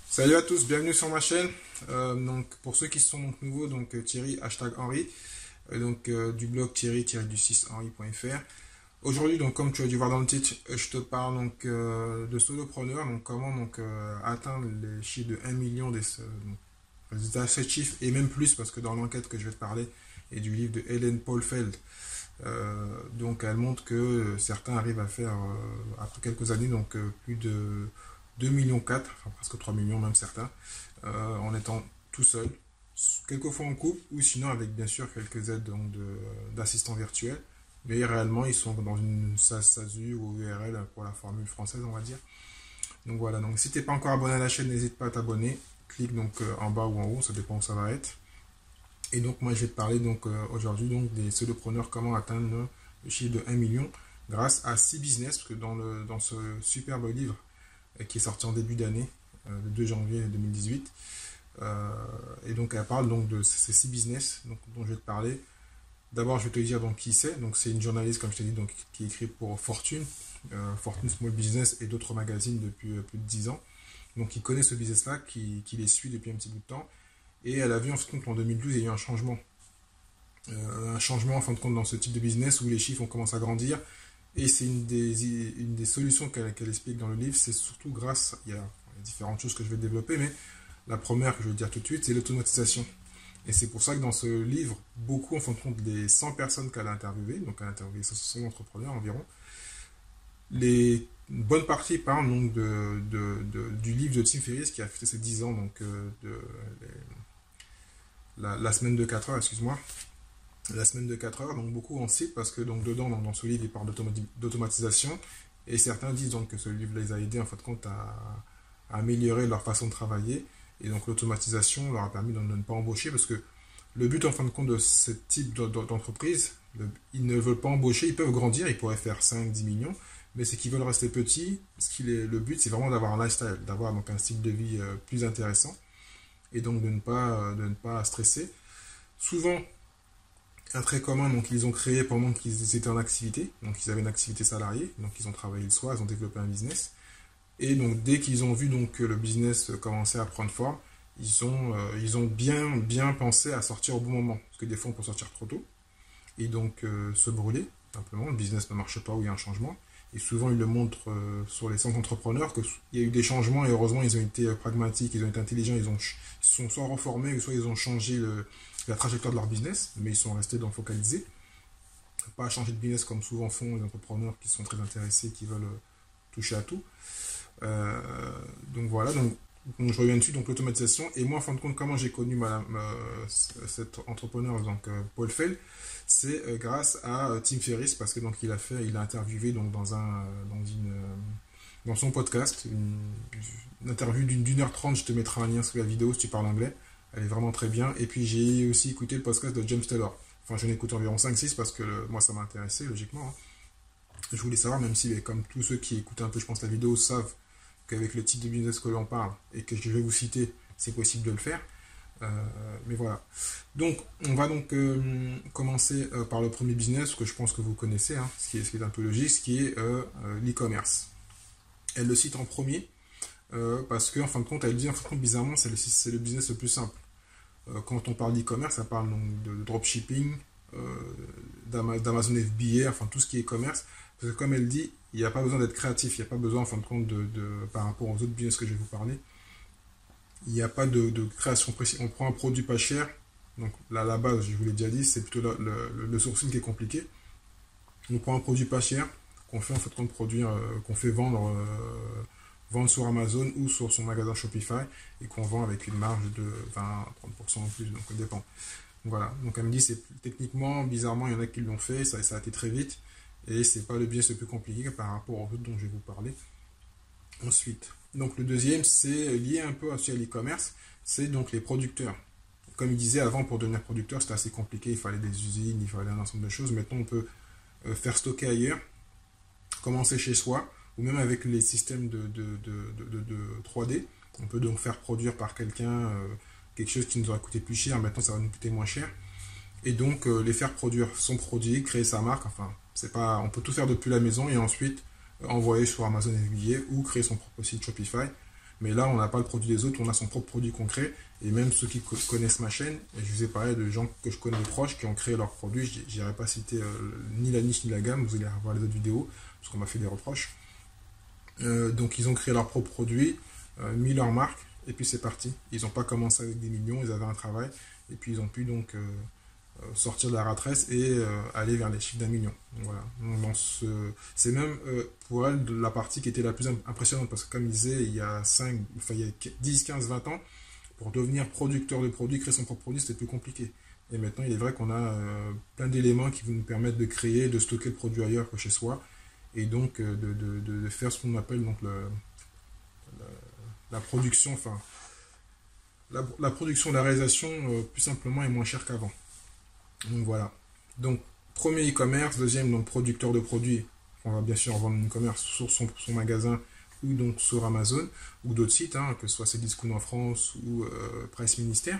Salut à tous, bienvenue sur ma chaîne. Donc pour ceux qui sont donc nouveaux, donc Thierry #Henry, du blog thierry-du6henry.fr. Aujourd'hui, donc comme tu as dû voir dans le titre, je te parle donc de solopreneur, donc comment atteindre les chiffres de 1 million des résultats, 7 chiffres et même plus, parce que dans l'enquête que je vais te parler et du livre de Helen Paulfeld, donc elle montre que certains arrivent à faire après quelques années plus de 2,4 millions, enfin presque 3 millions même certains, en étant tout seul, quelquefois en couple ou sinon avec bien sûr quelques aides d'assistants virtuels, mais réellement ils sont dans une SASU ou URL pour la formule française, on va dire. Donc voilà, donc si tu n'es pas encore abonné à la chaîne, n'hésite pas à t'abonner, clique en bas ou en haut, ça dépend où ça va être. Et donc moi je vais te parler aujourd'hui des solopreneurs, comment atteindre le chiffre de 1 million grâce à 6 business, parce que dans ce superbe livre qui est sorti en début d'année, le 2 janvier 2018. Et donc elle parle de ces 6 business dont je vais te parler. D'abord je vais te dire qui c'est. Donc c'est une journaliste, comme je t'ai dit, qui écrit pour Fortune, Fortune Small Business et d'autres magazines depuis plus de 10 ans. Donc qui connaît ce business-là, qui les suit depuis un petit bout de temps. Et elle a vu en fin de compte en 2012, il y a eu un changement. En fin de compte dans ce type de business où les chiffres ont commencé à grandir. Et c'est une des solutions qu'elle explique dans le livre, c'est surtout grâce, il y a différentes choses que je vais développer, mais la première que je vais dire tout de suite, c'est l'automatisation. Et c'est pour ça que dans ce livre, beaucoup, en fin de compte, des 100 personnes qu'elle a interviewées, donc elle a interviewé 100 entrepreneurs environ, une bonne partie parlent du livre de Tim Ferriss qui a fait ses 10 ans, la semaine de 4 heures, excuse-moi. La semaine de 4 heures, donc beaucoup en citent parce que dedans, dans ce livre, il parle d'automatisation, et certains disent que ce livre les a aidés en fin de compte à améliorer leur façon de travailler, et donc l'automatisation leur a permis de ne pas embaucher, parce que le but en fin de compte de ce type d'entreprise, ils ne veulent pas embaucher, ils peuvent grandir, ils pourraient faire 5-10 millions, mais c'est qu'ils veulent rester petits. Le but c'est vraiment d'avoir un lifestyle, d'avoir un style de vie plus intéressant, et donc de ne pas stresser. Souvent, un trait commun, ils ont créé pendant qu'ils étaient en activité, donc ils avaient une activité salariée, donc ils ont travaillé le soir, ils ont développé un business, et donc dès qu'ils ont vu que le business commençait à prendre forme, ils ont bien pensé à sortir au bon moment, parce que des fois on peut sortir trop tôt, et se brûler, simplement, le business ne marche pas ou il y a un changement, et souvent ils le montrent sur les 100 entrepreneurs, qu'il y a eu des changements, et heureusement ils ont été pragmatiques, ils ont été intelligents, ils se sont soit reformés, ou soit ils ont changé la trajectoire de leur business, mais ils sont restés focalisés, pas changer de business comme souvent font les entrepreneurs qui sont très intéressés, qui veulent toucher à tout. Voilà, je reviens dessus, l'automatisation. Et moi, en fin de compte, comment j'ai connu cet entrepreneur, Paulfeld, c'est grâce à Tim Ferriss, parce que il a interviewé dans son podcast, une interview d'1h30, je te mettrai un lien sous la vidéo si tu parles anglais. Elle est vraiment très bien. Et puis j'ai aussi écouté le podcast de James Taylor. Enfin, j'en ai écouté environ 5-6 parce que moi ça m'a intéressé, logiquement. Hein. Je voulais savoir, même si, comme tous ceux qui écoutent un peu, je pense, la vidéo, savent qu'avec le type de business que l'on parle et que je vais vous citer, c'est possible de le faire. Mais voilà. Donc, on va commencer par le premier business que je pense que vous connaissez, hein, ce qui est un peu logique, ce qui est l'e-commerce. Elle le cite en premier. Parce qu'en fin de compte, elle dit, bizarrement, c'est le business le plus simple. Quand on parle d'e-commerce, ça parle de dropshipping, d'Amazon FBA, tout ce qui est e-commerce. Parce que comme elle dit, il n'y a pas besoin d'être créatif, il n'y a pas besoin, en fin de compte, par rapport aux autres business que je vais vous parler, il n'y a pas de création précise. On prend un produit pas cher, donc là, à la base, je vous l'ai déjà dit, c'est plutôt le sourcing qui est compliqué. On prend un produit pas cher, qu'on fait en fait produire, qu'on fait vendre sur Amazon ou sur son magasin Shopify, et qu'on vend avec une marge de 20-30% en plus, donc ça dépend. Voilà, donc elle me dit, techniquement, bizarrement, il y en a qui l'ont fait, ça a été très vite, et c'est pas le business le plus compliqué par rapport aux autres dont je vais vous parler ensuite. Donc le deuxième, c'est lié un peu à l'e-commerce, c'est les producteurs. Comme il disait avant, pour devenir producteur, c'était assez compliqué, il fallait des usines, il fallait un ensemble de choses. Maintenant, on peut faire stocker ailleurs, commencer chez soi, ou même avec les systèmes de 3D, on peut faire produire par quelqu'un quelque chose qui nous aurait coûté plus cher, maintenant ça va nous coûter moins cher. et donc les faire produire son produit, créer sa marque. Enfin, c'est pas, on peut tout faire depuis la maison et ensuite envoyer sur Amazon FBA ou créer son propre site Shopify. Mais là, on n'a pas le produit des autres, on a son propre produit concret. Et même ceux qui connaissent ma chaîne, et je vous ai parlé de gens que je connais de proches qui ont créé leurs produits, je n'irai pas citer ni la niche ni la gamme, vous allez voir les autres vidéos, parce qu'on m'a fait des reproches. Donc ils ont créé leur propre produit, mis leur marque, et puis c'est parti. Ils n'ont pas commencé avec des millions, ils avaient un travail, et puis ils ont pu donc sortir de la ratresse et aller vers les chiffres d'1 million. Voilà. C'est même pour elle la partie qui était la plus impressionnante, parce que comme il disait, il y a 10, 15, 20 ans, pour devenir producteur de produits, créer son propre produit, c'était plus compliqué. Et maintenant, il est vrai qu'on a plein d'éléments qui vont nous permettre de créer, de stocker le produit ailleurs que chez soi, et donc de faire ce qu'on appelle donc la production, enfin la production, la réalisation plus simplement est moins chère qu'avant. Donc voilà. Donc premier e-commerce, deuxième donc producteur de produits. On va bien sûr vendre en e-commerce sur son magasin ou donc sur Amazon ou d'autres sites, hein, que ce soit Cdiscount en France ou Price Ministère.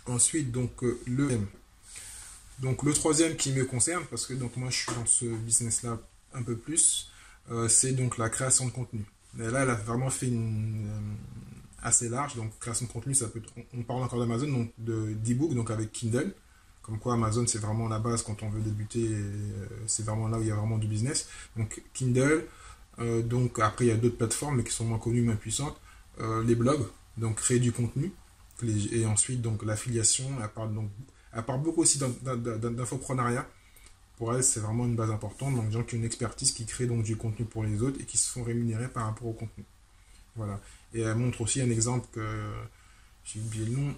Ensuite donc le troisième qui me concerne, parce que donc moi je suis dans ce business là un peu plus, c'est donc la création de contenu. Et là elle a vraiment fait une assez large. Donc création de contenu, ça peut être, on parle encore d'Amazon, donc d'e-book, donc avec Kindle. Comme quoi Amazon c'est vraiment la base quand on veut débuter, c'est vraiment là où il y a vraiment du business. Donc Kindle, donc après il y a d'autres plateformes mais qui sont moins connues, moins puissantes. Les blogs, donc créer du contenu. Et ensuite donc l'affiliation, elle parle beaucoup aussi d'infoprenariat. Pour elle c'est vraiment une base importante. Donc des gens qui ont une expertise, qui créent donc du contenu pour les autres et qui se font rémunérer par rapport au contenu. Voilà. Et elle montre aussi un exemple que j'ai oublié le nom.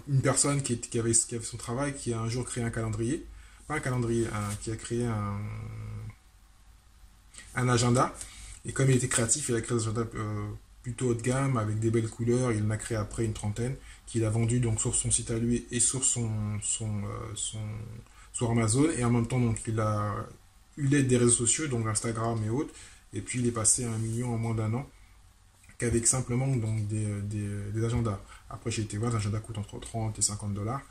Une personne qui avait son travail, qui a un jour créé un calendrier, pas un calendrier, qui a créé un agenda. Et comme il était créatif, il a créé un agenda plutôt haut de gamme, avec des belles couleurs. Il en a créé après une trentaine, qu'il a vendu donc sur son site à lui et sur sur Amazon. Et en même temps, donc, il a eu l'aide des réseaux sociaux, donc Instagram et autres. Et puis il est passé à 1 million en moins d'1 an, qu'avec simplement donc des agendas. Après, j'ai été voir, l'agenda coûte entre 30 et 50 dollars.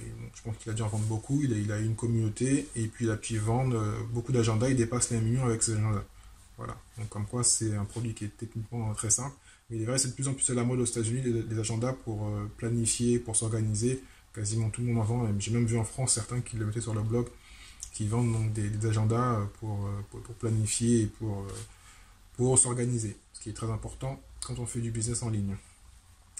Je pense qu'il a dû en vendre beaucoup. Il a une communauté et puis il a pu vendre beaucoup d'agendas. Il dépasse les 1 million avec ces agendas. Voilà. Donc, comme quoi, c'est un produit qui est techniquement très simple. Mais il est vrai, c'est de plus en plus à la mode aux États-Unis, les agendas pour planifier, pour s'organiser. Quasiment tout le monde en vend. J'ai même vu en France certains qui le mettaient sur leur blog, qui vendent donc des agendas pour planifier et pour s'organiser. Ce qui est très important quand on fait du business en ligne.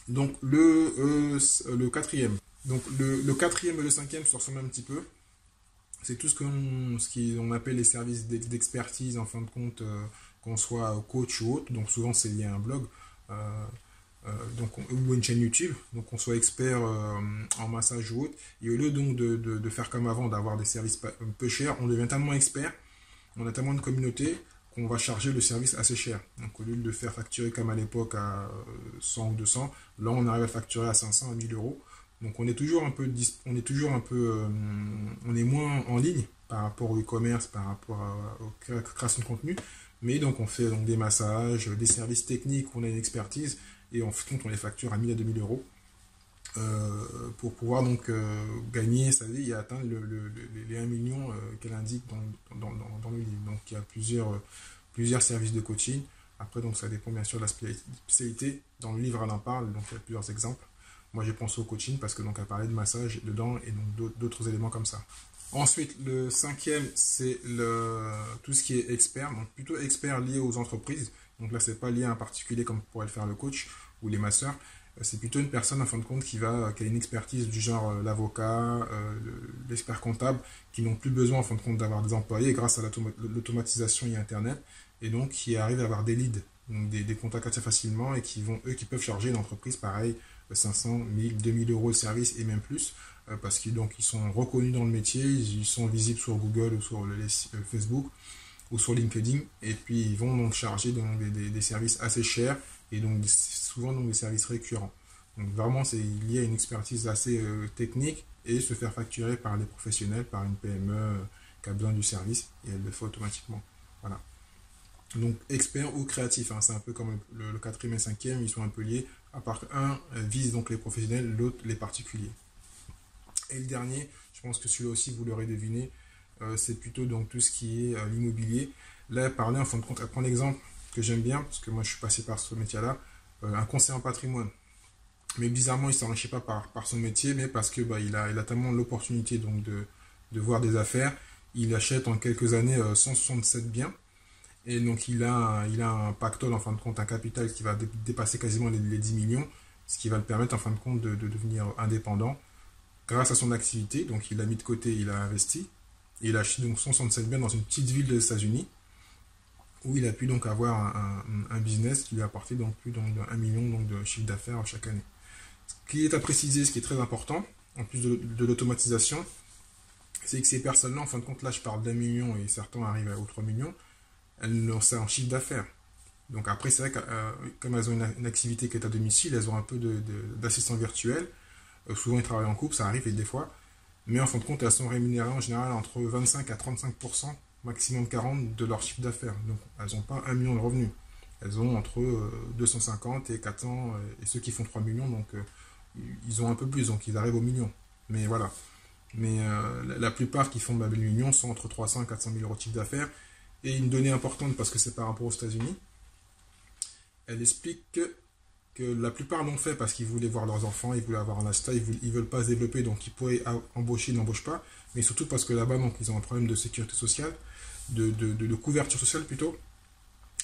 Donc le quatrième. Donc le quatrième et le cinquième se ressemblent un petit peu. C'est tout ce qu'on appelle les services d'expertise en fin de compte, qu'on soit coach ou autre. Donc souvent c'est lié à un blog ou une chaîne YouTube. Donc on soit expert en massage ou autre. Et au lieu donc de faire comme avant, d'avoir des services peu chers, on devient tellement expert, on a tellement de communauté qu'on va charger le service assez cher. Donc au lieu de le faire facturer comme à l'époque à 100 ou 200, là on arrive à facturer à 500, à 1000 euros. Donc on est toujours un peu, on est moins en ligne par rapport au e-commerce, par rapport aux créations de contenu. Mais donc on fait donc des massages, des services techniques où on a une expertise et en fait on les facture à 1000 à 2000 euros. Pour pouvoir donc gagner sa vie et atteindre les 1 million qu'elle indique dans le livre. Donc il y a plusieurs services de coaching. Après, donc ça dépend bien sûr de la spécialité. Dans le livre, elle en parle, donc il y a plusieurs exemples. Moi, j'ai pensé au coaching parce que donc elle parlait de massage dedans et donc d'autres éléments comme ça. Ensuite, le cinquième, c'est tout ce qui est expert, donc plutôt expert lié aux entreprises. Donc là, c'est pas lié à un particulier comme pourrait le faire le coach ou les masseurs. C'est plutôt une personne en fin de compte qui a une expertise du genre l'avocat, l'expert comptable, qui n'ont plus besoin en fin de compte d'avoir des employés grâce à l'automatisation et Internet, et donc qui arrivent à avoir des leads, donc des contacts assez facilement, et qui peuvent charger une entreprise pareil 500, 1000, 2000 euros de service et même plus, parce qu'ils sont reconnus dans le métier, ils sont visibles sur Google ou sur Facebook ou sur LinkedIn, et puis ils vont donc charger donc des services assez chers, et donc souvent donc des services récurrents. Donc vraiment c'est lié à une expertise assez technique et se faire facturer par des professionnels, par une PME qui a besoin du service, et elle le fait automatiquement. Voilà. Donc expert ou créatif, hein, c'est un peu comme le quatrième et le cinquième, ils sont un peu liés, à part un vise donc les professionnels, l'autre les particuliers. Et le dernier, je pense que celui-là aussi, vous l'aurez deviné, c'est plutôt donc tout ce qui est l'immobilier. Là, parler en fin de compte, à prendre l'exemple que j'aime bien, parce que moi je suis passé par ce métier-là, un conseiller en patrimoine. Mais bizarrement, il ne s'enrichit pas par son métier, mais parce que il a tellement l'opportunité donc de voir des affaires. Il achète en quelques années 167 biens. Et donc il a un pactole, en fin de compte, un capital qui va dépasser quasiment les 10 millions, ce qui va le permettre en fin de compte de devenir indépendant grâce à son activité. Donc il a mis de côté, il a investi. Et il a acheté donc 167 biens dans une petite ville des États-Unis où il a pu donc avoir un business qui lui a apporté donc plus d'1 million donc de chiffre d'affaires chaque année. Ce qui est à préciser, ce qui est très important, en plus de l'automatisation, c'est que ces personnes-là, en fin de compte, là je parle d'1 million et certains arrivent aux 3 millions, elles ont ça en chiffre d'affaires. Donc après, c'est vrai que comme elles ont une activité qui est à domicile, elles ont un peu d'assistant virtuel. Souvent, ils travaillent en couple, ça arrive et des fois. Mais en fin de compte, elles sont rémunérées en général entre 25 à 35%, maximum 40% de leur chiffre d'affaires. Donc, elles n'ont pas 1 million de revenus. Elles ont entre 250 et 400, et ceux qui font 3 millions, donc ils ont un peu plus, donc ils arrivent au million. Mais voilà. Mais la plupart qui font le million sont entre 300 et 400 000 euros de chiffre d'affaires. Et une donnée importante, parce que c'est par rapport aux États-Unis, elle explique que la plupart l'ont fait parce qu'ils voulaient voir leurs enfants, ils voulaient avoir un lifestyle, ils veulent pas se développer, donc ils pourraient embaucher, ils n'embauchent pas, mais surtout parce que là-bas, donc, ils ont un problème de sécurité sociale, de couverture sociale plutôt,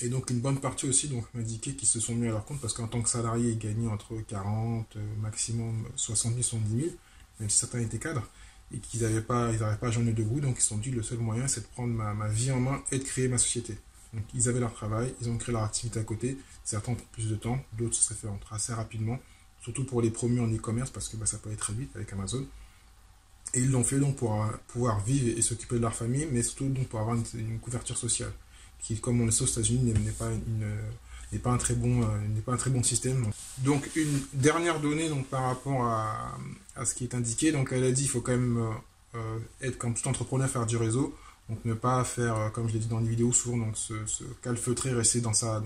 et donc une bonne partie aussi donc m'indiquait qu'ils se sont mis à leur compte parce qu'en tant que salarié, ils gagnaient entre 40, maximum 70 000, 70 000, même si certains étaient cadres, et qu'ils n'avaient pas, pas à joindre debout, donc ils se sont dit le seul moyen c'est de prendre ma vie en main et de créer ma société. Donc ils avaient leur travail, ils ont créé leur activité à côté, certains ont pris plus de temps, d'autres ça s'est fait assez rapidement, surtout pour les premiers en e-commerce parce que ça peut aller très vite avec Amazon. Et ils l'ont fait donc pour pouvoir vivre et s'occuper de leur famille, mais surtout donc pour avoir une couverture sociale, qui, comme on le sait aux États-Unis, n'est pas un très bon système. Donc une dernière donnée donc par rapport à ce qui est indiqué, donc elle a dit qu'il faut quand même être comme tout entrepreneur, faire du réseau. Donc ne pas faire, comme je l'ai dit dans les vidéos, souvent donc se calfeutrer, rester dans sa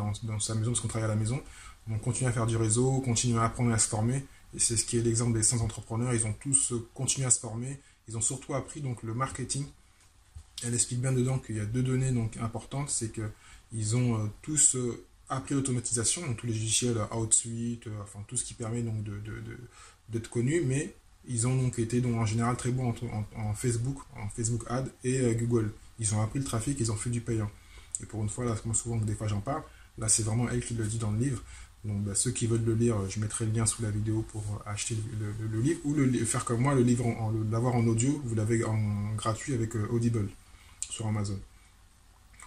maison parce qu'on travaille à la maison. Donc continuer à faire du réseau, continuer à apprendre et à se former. Et c'est ce qui est l'exemple des 100 entrepreneurs. Ils ont tous continué à se former. Ils ont surtout appris donc le marketing. Elle explique bien dedans qu'il y a deux données donc importantes. C'est qu'ils ont tous appris l'automatisation, donc tous les logiciels Outsuite, enfin tout ce qui permet donc d'être connu, mais ils ont donc été donc en général très bons en Facebook Ad et Google. Ils ont appris le trafic, ils ont fait du payant. Et pour une fois, là, moi souvent que des fois j'en parle, là c'est vraiment elle qui le dit dans le livre. Donc ceux qui veulent le lire, je mettrai le lien sous la vidéo pour acheter le livre ou faire comme moi, le livre, l'avoir en audio, vous l'avez en gratuit avec Audible sur Amazon.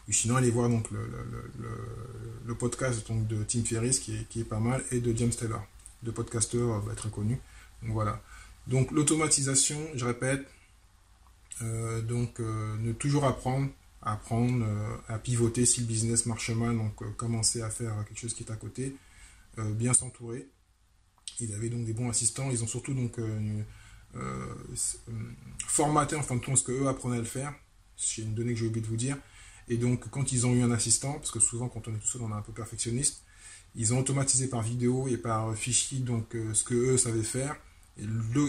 Ou sinon, allez voir donc le podcast donc, de Tim Ferriss qui est pas mal et de James Taylor, deux podcasteurs très connus. Donc voilà. Donc l'automatisation, je répète, ne toujours apprendre à pivoter si le business marche mal, donc commencer à faire quelque chose qui est à côté, bien s'entourer. Il avait donc des bons assistants, ils ont surtout donc formaté en fin de compte ce qu'eux apprenaient à le faire. C'est une donnée que j'ai oublié de vous dire. Et donc quand ils ont eu un assistant, parce que souvent quand on est tout seul on est un peu perfectionniste, ils ont automatisé par vidéo et par fichier donc ce que eux savaient faire. Et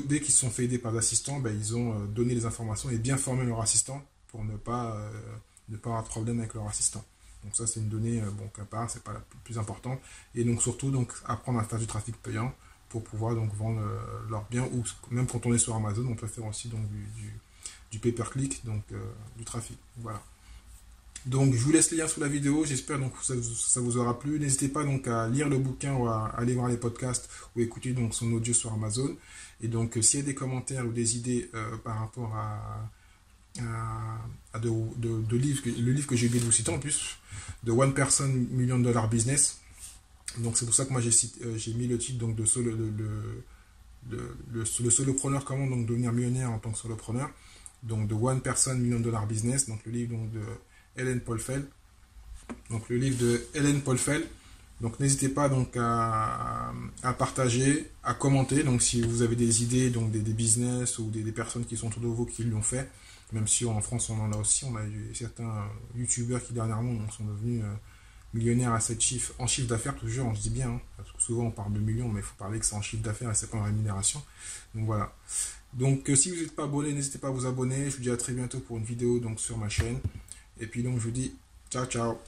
dès qu'ils se sont fait aider par l'assistant, ils ont donné les informations et bien formé leur assistant pour ne pas avoir de problème avec leur assistant. Donc ça c'est une donnée qu'à part, c'est pas la plus importante. Et donc surtout donc apprendre à faire du trafic payant pour pouvoir donc vendre leurs biens, ou même quand on est sur Amazon, on peut faire aussi donc du pay-per-click, donc du trafic. Voilà. Donc je vous laisse les liens sous la vidéo, j'espère donc que ça vous aura plu. N'hésitez pas donc à lire le bouquin ou à aller voir les podcasts ou écouter donc son audio sur Amazon. Et donc s'il y a des commentaires ou des idées par rapport de livres, le livre que j'ai oublié de vous citer en plus, de One Person Million Dollar Business. Donc c'est pour ça que moi j'ai mis le titre donc de le solopreneur, comment donc devenir millionnaire en tant que solopreneur. Donc de One Person Million Dollar Business, donc le livre donc de Helen Polfeld. Donc le livre de Helen Polfeld. Donc n'hésitez pas donc à partager, à commenter. Donc si vous avez des idées, donc des business ou des personnes qui sont autour de vous qui l'ont fait, même si en France on en a aussi, on a eu certains youtubeurs qui dernièrement donc, sont devenus millionnaires à 7 chiffres, en chiffre d'affaires toujours, on se dit bien, parce que souvent on parle de millions, mais il faut parler que c'est en chiffre d'affaires et c'est pas en rémunération. Donc voilà. Donc, si vous n'êtes pas abonné, n'hésitez pas à vous abonner. Je vous dis à très bientôt pour une vidéo donc, sur ma chaîne. Et puis, donc, je vous dis ciao, ciao.